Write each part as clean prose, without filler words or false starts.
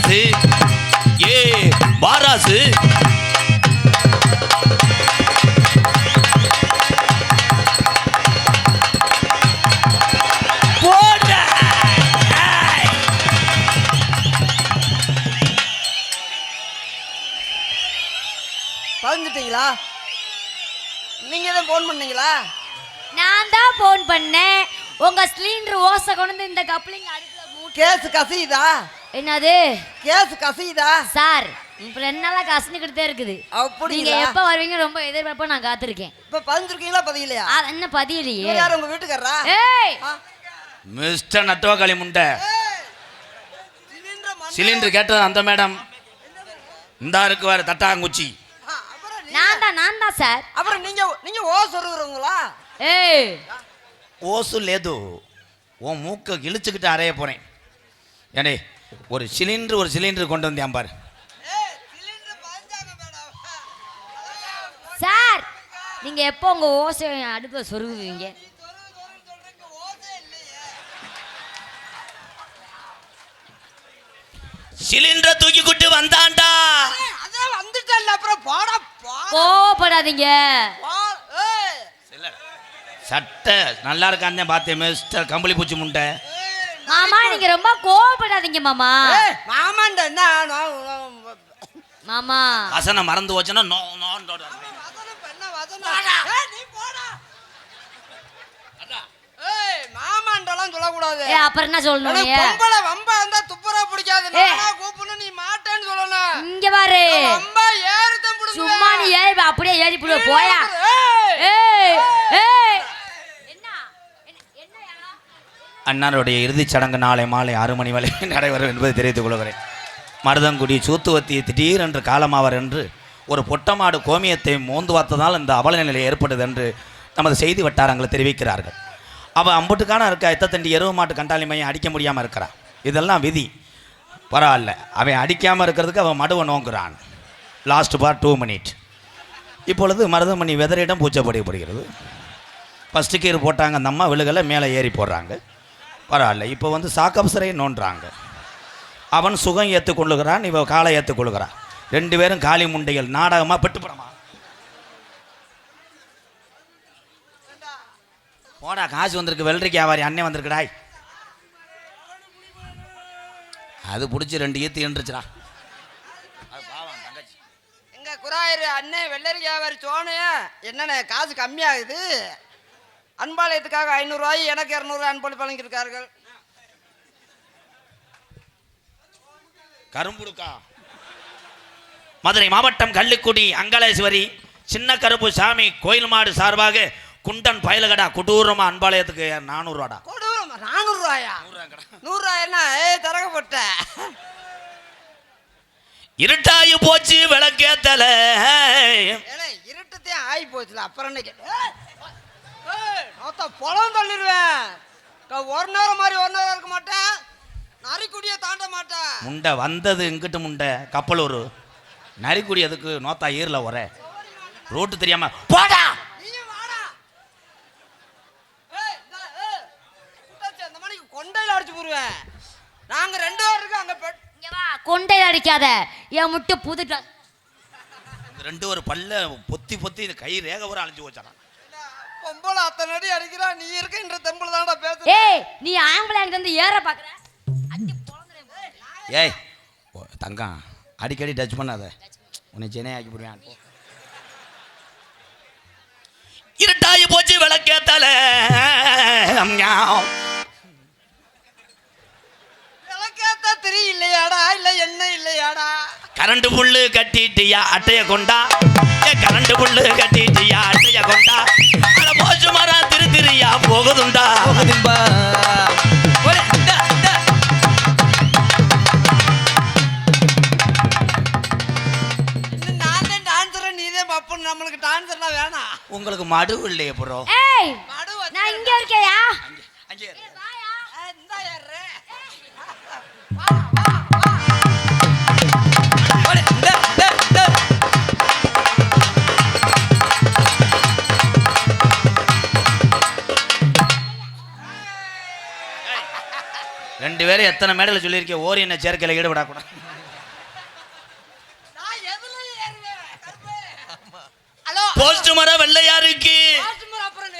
வாராசு ஏ வாராசு பறந்துட்டீங்களா? நீங்க தான் போன் பண்ணீங்களா? நான் தான் போன் பண்ணேன். உங்க சிலிண்டர் ஓசை கொண்டு இந்த கப்ளிங் அடுப்புல மூட்டு. கேஸ் கசியுதா? என்னது கேஸ் கசியுதா? சார் இப்ப 2 நாளா கசனிக்கிட்டே இருக்குது. அப்படி நீங்க எப்ப வருவீங்க ரொம்ப எதிர்பார்ப்பா நான் காத்திருக்கேன். இப்ப பதிஞ்சிருக்கீங்களா பதியலையா? என்ன பதியலையே? யார் உங்க வீட்டுக்காரரா? ஏய் மிஸ்டர் நட்டுவாக்காளி முண்டை சிலிண்டர் கேட்டது அந்த மேடம். இந்த இருக்கு வேற தட்டாங்குச்சி. நான் தான் சார். அப்புறம் நீங்க ஓ சொல்றவங்களா? ஏய் ஓசு லேது உன் மூக்க இழுச்சுக்கிட்டு அறைய போறேன். ஏனே ஒரு சிலிண்டர் கொண்டு வந்தேன் பாரு. சார் நீங்க எப்போ உங்க ஓசை அடுப்புல சொருகுவீங்க? சிலிண்டரை தூக்கிக்கிட்டு வந்தான்டா. அதான் வந்துட்டல்ல, அப்புறம் போடா. கோவப்படாதீங்க. சட்டை நல்லா இருக்கான்னு பார்த்தேன் மிஸ்டர் கம்பளி பூச்சி முண்டை. மாமா நீங்க ரொம்ப கோவப்படாதீங்க மாமா. மாமாண்ட என்ன மாமா வசனம் மறந்து போச்சுன்னா நோ நோ. மாமாண்டெல்லாம் சொல்லக்கூடாது. அப்புறம் என்ன சொல்லணும்? பொம்பளை வம்பா இருந்தா துப்புரா பிடிக்காது. நானா கூப்பிடணும், நீ மாட்டேன்னு சொல்லணும். இங்க பாரு வம்பா ஏறிதான் பிடிச்சு. சும்மா நீ ஏறி அப்படியே ஏறி போடு போயா. ஏய் ஏய் அன்னாருடைய இறுதிச் சடங்கு நாளை மாலை 6 மணி வரை நடைபெறும் என்பதை தெரிவித்துக் கொள்கிறேன். மருதங்குடி சூத்துவத்தி திடீரென்று காலமாவர் என்று ஒரு பொட்டமாடு கோமியத்தை மோந்து பார்த்ததால் இந்த அவல நிலை ஏற்பட்டது என்று நமது செய்தி வட்டாரங்கள் தெரிவிக்கிறார்கள். அவள் அம்புட்டுக்கான இருக்கா எத்தத்தண்டி எருவு மாட்டு கண்டாளி மையம் அடிக்க முடியாமல் இருக்கிறான். இதெல்லாம் விதி. பரவாயில்ல, அவன் அடிக்காமல் இருக்கிறதுக்கு அவன் மடுவை நோங்குறான். லாஸ்ட் பார் 2 மினிட். இப்பொழுது மருதமணி வெதரிடம் பூச்சப்படுகிறது. ஃபஸ்ட்டு கீர் போட்டாங்க அந்த அம்மா, விழுகலை மேலே ஏறி போடுறாங்க. பரவாயில்ல. இப்போ வந்து சாக்கப்சரையை நோண்டுறாங்க. அவன் சுகம் ஏற்றுக்கொள்ளுகிறான், இவன் காலை ஏற்றுக்கொள்ளுகிறான். 2 பேரும் காளி முண்டைகள். நாடகமாக பெட்டுப்படமா போடா. காசு வந்திருக்கு, வெள்ளரிக்கு வியாபாரி அண்ணன் வந்திருக்குடாய். அது பிடிச்சி 2 ஈத்து என்றுச்சுடா. எங்க குராயிரு அண்ணே வெள்ளரிக்கு வியாபாரி சோனைய என்னென்ன காசு கம்மியாகுது. அன்பாலயத்துக்காக 500 ரூபாய், எனக்கு 200 அன்பளி வழங்கியிருக்கார்கள். கரும்புடுக்கா. மதுரை மாவட்டம் கள்ளிக்குடி அங்காளேஸ்வரி சின்ன கருப்பு சாமி கோயில் மாடு சார்பாக குண்டன் பயலகடா கொடூரமா அன்பாலயத்துக்கு 400 ரூபாடா. கொடூரமா 400 ரூபாயா? 100 ரூபாய்னா தரகப்பட்ட. இருட்டாயி போச்சு விளக்கேத்தல. இருட்டத்தையும் ஆகி போச்சுல, அப்புறம் என்ன கேட்ட பொலம் தள்ளிடுவேன். 1 நேரம் மாதிரி 1 நேரம் இருக்க மாட்டேன். நரிக்குடியை தாண்ட மாட்டேன். முண்டை வந்தது இங்கிட்டு முண்டை கப்பலூர். நரிக்குடி அதுக்கு நோத்தா ஈரல ஒரே ரோட்டு தெரியாம போடா. அந்த மணிக்கு கொண்டையில அடிச்சு போடுவேன். நாங்க 2 பேர் இருக்கு அங்க. கொண்டையில அடிக்காத, என் முட்டு புதுட்ட. 2 ஒரு பல்ல பொத்தி பொத்தி கை ரேக ஒரு அழிஞ்சு போச்சானா. பொம்பளை அத்தனை அடி அடிக்கிறா, நீ இருக்கின்ற தெம்புல தான்டா பேச. ஏய் நீ ஆம்பளை அங்க வந்து ஏற பாக்குற. ஏய் தங்கம் அடிக்கடி டச் பண்ணாத, உன்னை சென்னை ஆக்கி போடுவேன். இருட்டாயி போச்சு விளக்கேத்தல. விளக்கேத்த தெரியலையாடா, இல்ல என்ன இல்லையாடா. கரண்ட் புல்லு கட்டிட்டியா அட்டைய கொண்டா. கரண்ட் புல்லு கட்டிட்டியா அட்டைய கொண்டா. போச்சு மரம் திரியா போகுதுண்டா. நம்மளுக்கு டான்சர்லாம் வேணாம். உங்களுக்கு மடு இல்லையே ப்ரோ. ஏய் நான் இங்க இருக்கேயா. அங்கே வாயா. இந்தா யாரே. வேற எத்தனை மேடையில் சொல்லியிருக்கேன் ஓரியனை சேர்க்கையில் ஈடுபடக்கூடாது. ஹலோ போஸ்ட் மரம் வெள்ளையாருக்கு அப்புறம்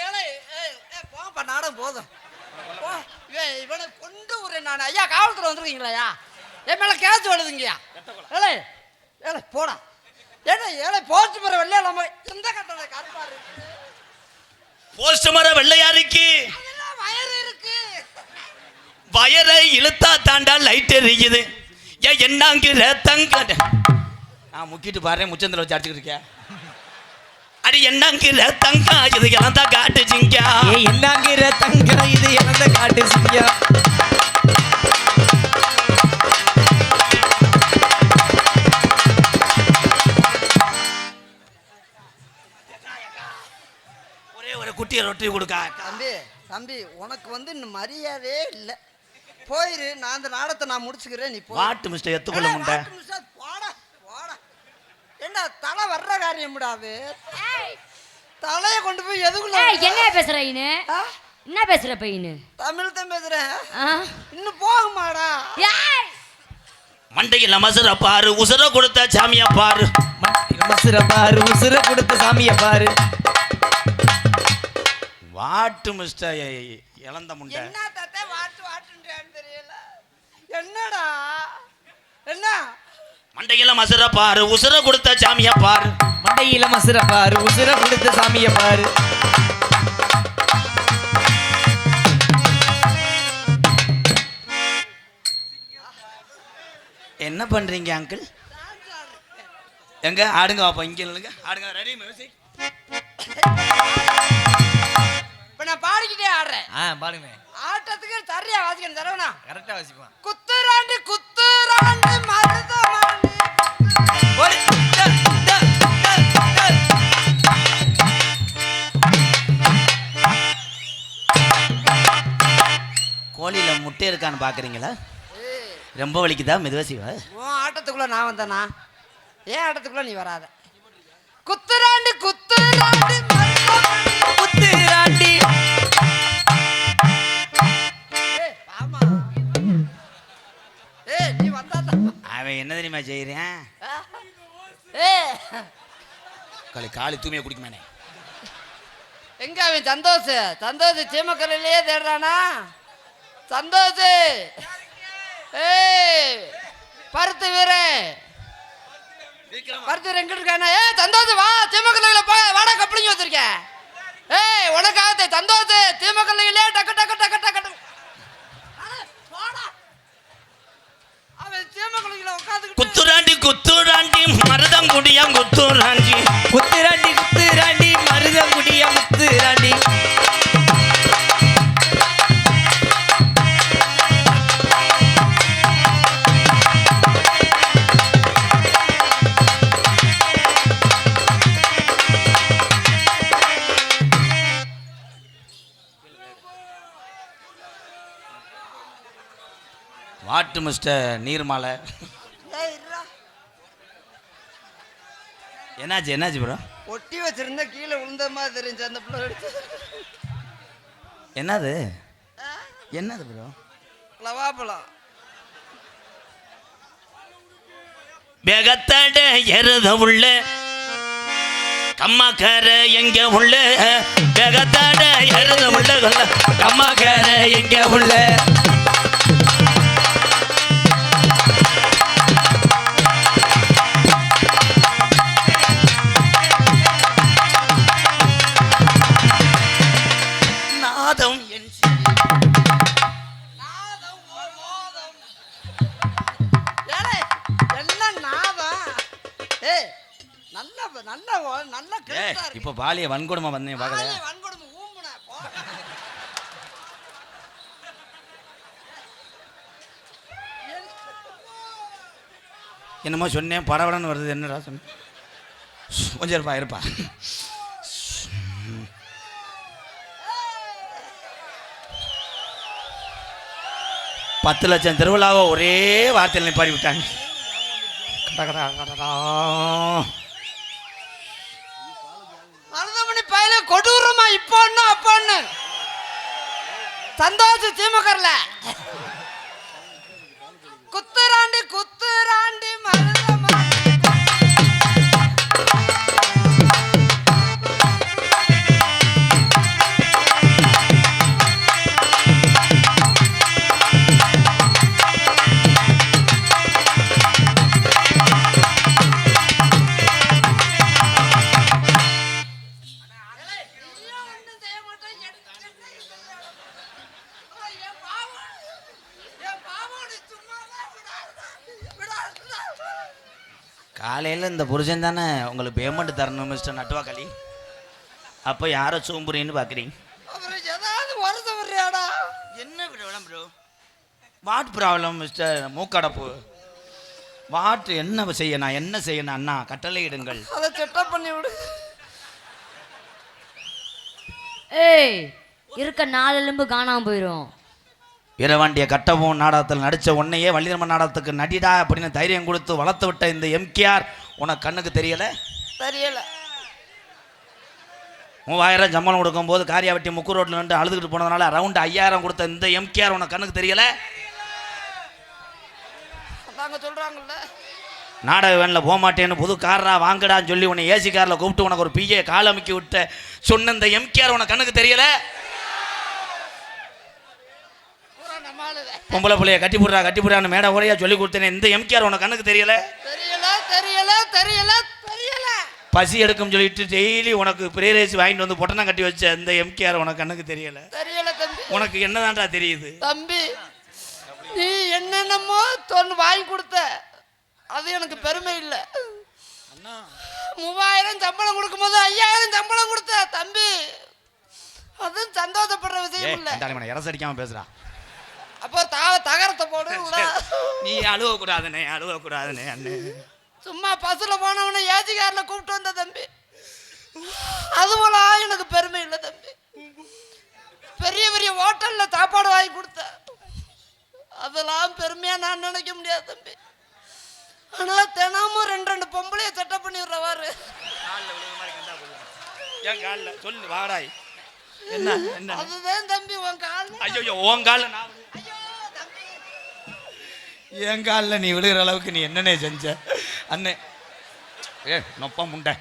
போப்பா நாடம் போதும். இவனை கொண்டு விடுறேன் நான். ஐயா காவல்துறை வந்துருக்கீங்களா? என் மேல கேஸ் வருதுங்கய்யா. ஏழை ஏழை போடா. ஏழை போஸ்ட் மரம் வெள்ளையா இல்லாம எந்த கட்டணை கருப்பாரு போஸ்ட் மரம் வெள்ளையாருக்கு வயறு இருக்கு. வயரை இழுத்தா தாண்டா லைட் எரியுது. ஏன் என்னங்கிற தங்க நான் முக்கிட்டு பாரு முச்சந்தில் வச்சு அடிச்சுக்கிட்டு இருக்கேன். அடி என்னங்கிற தங்கா இது இழந்த காட்டு சிங்கா. என்னங்கிற தங்கா இது இழந்த காட்டு சிங்கா. ஒரே ஒரு குட்டியை ரொட்டி கொடுக்கா. தம்பி தம்பி உனக்கு இன்னும் மரியாதையே இல்லை. போயிரு. நான் அந்த நாடத்தை நான் முடிச்சுக்கிறேன். நீ வாட்டு மிஸ்டர் எத்துக்கொள்ள முண்டை. போடா போடா. என்ன தலை வர்ற காரியம் விடாது. தலையை கொண்டு போய் எதுக்குள்ள என்ன பேசுற இனு? என்ன பேசுற பையனு? தமிழ் தான் பேசுறேன். இன்னும் போகுமாடா? மண்டையில் மசுர பாரு உசுர கொடுத்த சாமிய பாரு. மசுர பாரு உசுர கொடுத்த சாமிய பாரு. வாட்டு மிஸ்டர் இழந்த முண்டை. என்ன தத்தை வாட்டு வாட்டுன்றான்னு தெரியல. என்னடா என்ன? மண்டையில மசுர பாரு உசுர கொடுத்த சாமிய பாரு. மண்டையில மசுர பாரு உசுர கொடுத்த சாமிய பாரு. என்ன பண்றீங்க அங்கிள்? எங்க ஆடுங்க பாப்பா. இங்க இல்லைங்க ஆடுங்க. Ready music. இப்ப நான் பாடிக்கிட்டே ஆடுறேன். பாடுங்க. ஆட்டத்துக்கு சரியா வாசிக்கணும். தரவனா கரெக்டா வாசிப்பான். குத்துராண்டி குத்துராண்டி மருதமாண்டி. கோழியில முட்டை இருக்கான்னு பாக்குறீங்களா? ரொம்ப வலிக்குதா? மெதுவா செய்வா. உன் ஆட்டத்துக்குள்ள நான் வந்தேனா? ஏன் ஆட்டத்துக்குள்ள நீ வராத. குத்துராண்டி குத்துராண்டி குத்துராண்டி. ஆமா. நீ வந்தாதான். அவன் என்ன தெரியுமா செய்யறேன்? காலி தூமியை குடிக்குமானே. எங்க அவன் சந்தோஷ்? சந்தோஷ் சீமக்கரையிலேயே தேடுறானா? சந்தோஷ் பருத்து வீரன் பருத்து வீரன் எங்கிட்டு இருக்கானா? சந்தோஷ் வா சீமக்கரையில வாடா கப்பலிங்க வச்சிருக்கேன். உனக்காக சந்தோஷ் சீமக்கரையிலே டக்கு டக்கு டக்கு டக்கு அவன் சீமக்கரையில உட்காந்து குத்துராண்டி குத்துராண்டி மருதங்குடியா குத்துராண்டி. குத்துராண்டி குத்துராண்டி மருதங்குடியா முத்துராண்டி. வாட்டு மிஸ்டர் நீர்மாலை. என்னாச்சு ப்ரோ? ஒட்டி வச்சிருந்தா கீழே விழுந்த மாதிரி தெரிஞ்சு அந்த பிள்ளை எடுத்து. என்னது ப்ரோ? லவாப்பழம். வேகத்தட எருத உள்ள கம்மாக்கார எங்க உள்ள. வேகத்தட எருத உள்ள கம்மாக்கார எங்க உள்ள. நாதம் என் இப்ப பாலிய வன்கொடுமை வந்தேன் பார்க்கல. என்னமோ சொன்னேன் படவடன்னு வருது. என்னடா சொன்ன? கொஞ்சம் இருப்பா 10 லட்சம் திருவிழாவை ஒரே வார்த்தையில் நிப்பாடி விட்டாங்க. மருதமணி பயில கொடூரமா இப்போ அப்பன்னு சந்தோஷ் திமுகல குத்துராண்டி குத்துராண்டி மருதமா காலையில் இந்த புருஷன் தானே உங்களுக்கு பேமெண்ட் தரணும் மிஸ்டர் நட்டுவாக்களி. அப்போ யாரை சூம்புறீன்னு பார்க்குறீங்க? அப்புறம் ஏதாவது வருஷம் வர்றியாடா? என்ன problem bro? What problem mister மூக்கடப்பு? வாட் என்ன செய்யணும், என்ன செய்யணும் அண்ணா? கட்டளை இடுங்கள். அதை செட்டப் பண்ணி விடு. ஏய், இருக்க 4 எலும்பு காணாம போயிடும். வீரவாண்டிய கட்டவும் நாடகத்தில் நடித்த உன்னையே வள்ளிரம்மன் நாடகத்துக்கு நடிடா அப்படின்னு தைரியம் கொடுத்து வளர்த்து விட்ட இந்த எம்கேஆர் உனக்கு கண்ணுக்கு தெரியல? தெரியல. 3000 சம்பளம் கொடுக்கும்போது காரியாவட்டி முக்கு ரோட்டில் நின்று அழுதுகிட்டு போனதுனால அரௌண்ட் 5000 கொடுத்த இந்த எம்கேஆர் உனக்கு கண்ணுக்கு தெரியல? அதாங்க சொல்றாங்கல்ல, நாடக வேனில் போக மாட்டேன்னு புது காரா வாங்கடான்னு சொல்லி உன்னை ஏசி காரில் கூப்பிட்டு உனக்கு ஒரு பிஏ காலமிக்கி விட்ட சொன்ன இந்த எம்கேஆர் உனக்கு கண்ணுக்கு தெரியல? பொம்பளை பிள்ளைய கட்டி போடுறான்னு மேடை ஓரையா சொல்லி கொடுத்தேனே இந்த எம்கேஆர் உனக்கு கண்ணுக்கு தெரியல? தெரியல தெரியல தெரியல தெரியல. பசி எடுக்கும் சொல்லிட்டு டெய்லி உனக்கு பிரேரேசி வாங்கிட்டு வந்து பொட்டணம் கட்டி வச்ச இந்த எம்கேஆர் உனக்கு கண்ணுக்கு தெரியல? தெரியல தம்பி. உனக்கு என்னதான்டா தெரியுது? தம்பி, நீ என்னென்னமோ வாங்கி கொடுத்த, அது எனக்கு பெருமை இல்லை. 3000 சம்பளம் கொடுக்கும்போது 5000 சம்பளம் கொடுத்த தம்பி, அதுவும் சந்தோஷப்படுற விஷயம் இல்லை. இறசடிக்காம பேசுறா. அப்போ தகரத்தை போடு. நீ அழுவக்கூடாதுனே, அழுவக்கூடாதுனே அண்ணே. சும்மா பஸ்ஸில் போனவனை ஏசி காரில் கூப்பிட்டு வந்த தம்பி, அது போல எனக்கு பெருமை இல்லை தம்பி. பெரிய பெரிய ஹோட்டலில் சாப்பாடு வாங்கி கொடுத்த, அதெல்லாம் பெருமையாக நான் நினைக்க முடியாது தம்பி. ஆனால் தினமும் 2 பொம்பளைய செட்டப் பண்ணி விடுறவாரு. சொல்லு வாடாய். என்ன என்ன? அதுதான் தம்பி உன் கால். ஐயோ உன் கால நான் என் காலில் நீ விழுகிற அளவுக்கு நீ என்னன்னே செஞ்ச அண்ணே? நொப்பம் முண்டை.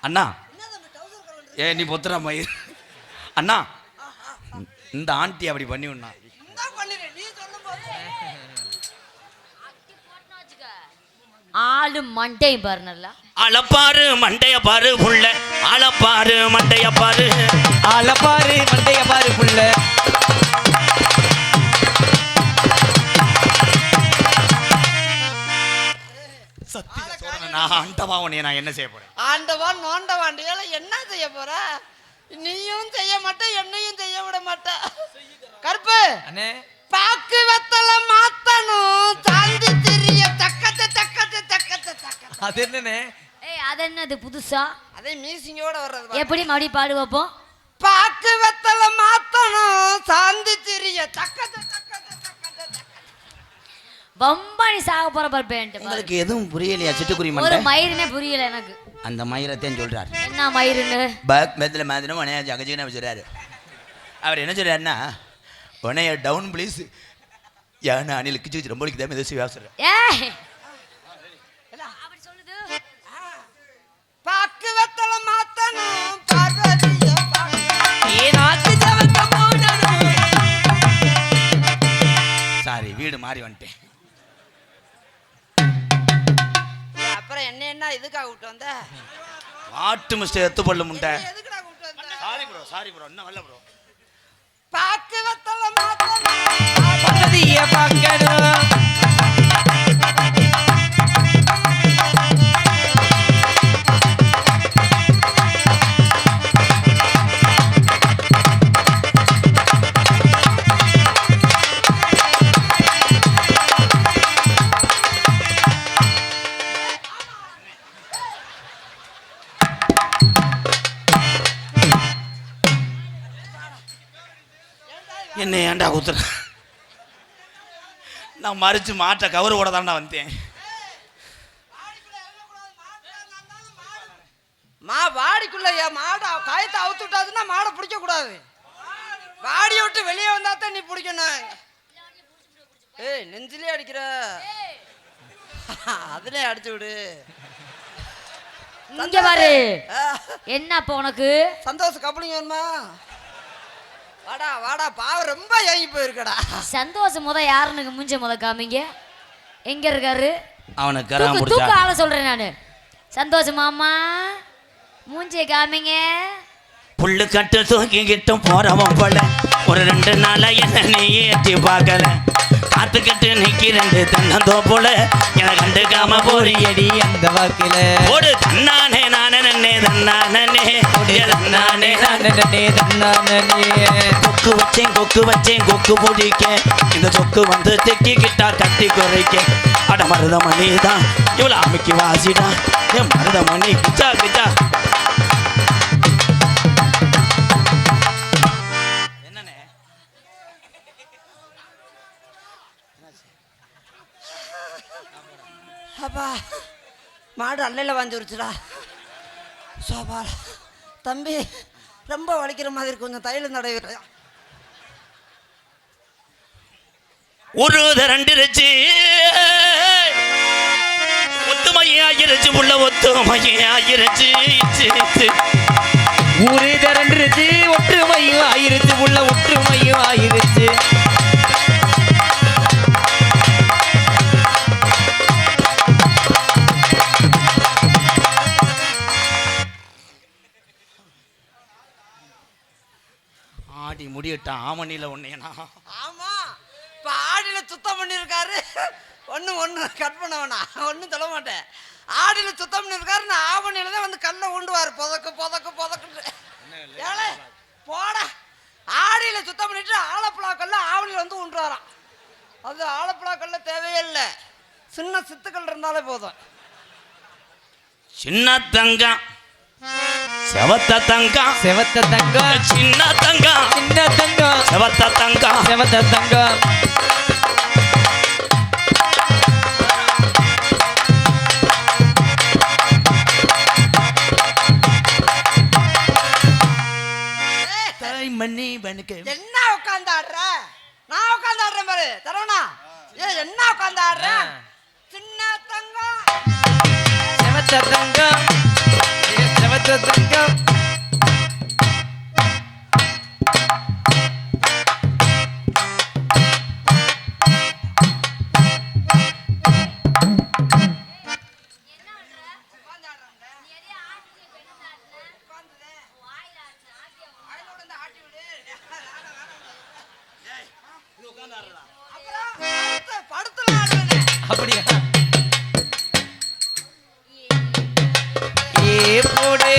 அண்ணா நீ பொத்துறா மயிர். அண்ணா இந்த ஆண்டி அப்படி பண்ணி விடனா? ஆளு மண்டை பாரு, நல்லா அளப்பாரு மண்டைய பாரு புள்ள, அளப்பாரு மண்டைய பாரு, அளப்பாரு மண்டைய பாரு புள்ள. நான் ஆண்டவா உன்னைய நான் என்ன செய்ய போறேன்? ஆண்டவான் நோண்டவாண்டியால என்ன செய்ய போற? நீயும் செய்ய மாட்ட, என்னையும் செய்ய விட மாட்ட. கருப்பு அண்ணே, பாக்கு வெத்தல மாத்தணும், சாந்தி திரிய தக்கத்த தக்கத்த தக்கத்த தக்கத்த. அது என்னண்ணே? ஏய், அது என்னது புதுசா? அதே மீசிங்கோட வர்றது. எப்படி மறுபடியும் பாடு வைப்போம்? பாக்கு வெத்தல மாத்தணும், சாந்தி திரிய தக்கத்த தக்கத்த தக்கத்த. வம்பாணி சாக போற பர்பேன்ட். உங்களுக்கு எதுவும் புரியலையா சிட்டுக்குருவி ஒரு மண்டை? மயிருனே புரியல எனக்கு. அந்த மயிரத்தையும் சொல்றாரு. என்ன மயிருன்னு? பேக் மெத்தில் மாதிரி உனைய ஜகஜீன வச்சுறாரு. அவர் என்ன சொல்றாருன்னா, உனைய டவுன் ப்ளீஸ். ஏன்னா அணில் கிச்சு ரொம்ப தான் எதோ சிவாசுறேன். ஏய், அப்படி சொல்லுது. பாக்கு வெத்தல மாத்தணும், பார்வதிய சாரி, வீடு மாறி வந்துட்டேன். அப்புறம் என்ன இதுக்காக கூப்பிட்டு வந்த? வாட்டு மிஸ்டர் எத்து பல்லு முண்டை. எதுக்குடா கூப்பிட்டு வந்த? சாரி ப்ரோ இன்னும் வரல ப்ரோ. பாக்கு வெத்தல மாத்தணும், பக்கதிய பார்க்கணும். என்ன ஏன்டா குத்துற? நான் மறிச்சு மாட்ட கவரு கூட தாண்டா வந்தேன். வாடிக்குள்ள என் மாடை காயத்தை அவுத்து விட்டாதுன்னா மாடை பிடிக்க கூடாது. வாடியை விட்டு வெளியே வந்தா தான் நீ பிடிக்கணும். ஏய் நெஞ்சிலே அடிக்கிற, அதுலயே அடிச்சு விடு. இங்க பாரு, என்ன அப்ப உனக்கு சந்தோஷ் கப்பலிங் வேணுமா? வாடா வாடா, பாவம் ரொம்ப ஏங்கி போயிருக்கடா. சந்தோஷம் யாருன்னு மூஞ்ச காமிங்க. எங்க இருக்காரு? அவனுக்கு தூக்க ஆள சொல்றேன் நானு. சந்தோஷம் மாமா மூஞ்சிய காமிங்க. புல்லு கட்டு தூக்கிக்கிட்டும் போறவன் போல ஒரு 2 நாளா என்ன நீ ஏற்றி பார்க்கல. காத்துக்கிட்டு நிக்கி 2 தென்னந்தோப்புல என கண்டுக்காம போறியடி அந்த வாக்கில ஓடு. தன்னானே நானே நன்னே தன்னானே தன்னானே கொக்கு வச்சேன் கொக்கு பிடிக்க. இந்த சொக்கு வந்து திக்கிக்கிட்டா கட்டி குறைக்க. அட மருதமணி தான் இவ்வளோ அமைக்கி வாசிடா. என் மருதமணி கிச்சா கிச்சா. என்னண்ணே அப்பா மாடு அல்லையில் வந்துருச்சுடா. சோபா தம்பி ரொம்ப வலிக்கிற மாதிரி கொஞ்சம் தைலம் தடவை. ஒரு 2 ரச்சு ஒத்துமையாயிருச்சு உள்ள ஒத்துமையாயிருச்சு. ஊரே திரண்டுருச்சு, ஒற்றுமையும் ஆயிருச்சு, உள்ள ஒற்றுமையும் ஆயிருச்சு. ஆடி முடியட்டான் ஆமணியில் ஒன்னேனா. ஆமா இப்போ ஆடியில் சுத்தம் பண்ணியிருக்காரு. ஒன்று கட் பண்ண வேணாம், ஒன்றும் சொல்ல மாட்டேன். ஆடியில் சுத்தம் பண்ணியிருக்காரு. நான் ஆவணியில் தான் வந்து கல்லை உண்டுவார் புதக்குன்னு. ஏழை போட ஆடியில் சுத்தம் பண்ணிட்டு ஆலப்புழா கல்ல ஆவணியில் வந்து உண்டுவாராம். அது ஆலப்புழா கல்ல தேவையே இல்லை, சின்ன சித்துக்கள் இருந்தாலே போதும். சின்ன தங்கம் செவத்த தங்கம் செவத்த தங்கம் சின்ன தங்கம் செவத்த தங்கம். என்ன உட்காந்து ஆடுற? நான் உட்காந்து ஆடுறேன் பாரு தரவனா. என்ன உட்காந்து ஆடுறேன்? சின்ன தங்கம் செவத்த தங்கம். அப்படியா? போடு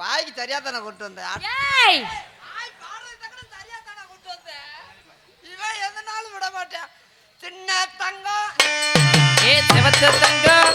வாய்க்கு சரியா தானே கொண்டு வந்தேன். இவன் எந்த நாளும் விட மாட்டேன். சின்ன தங்கம் செவத்த தங்கம்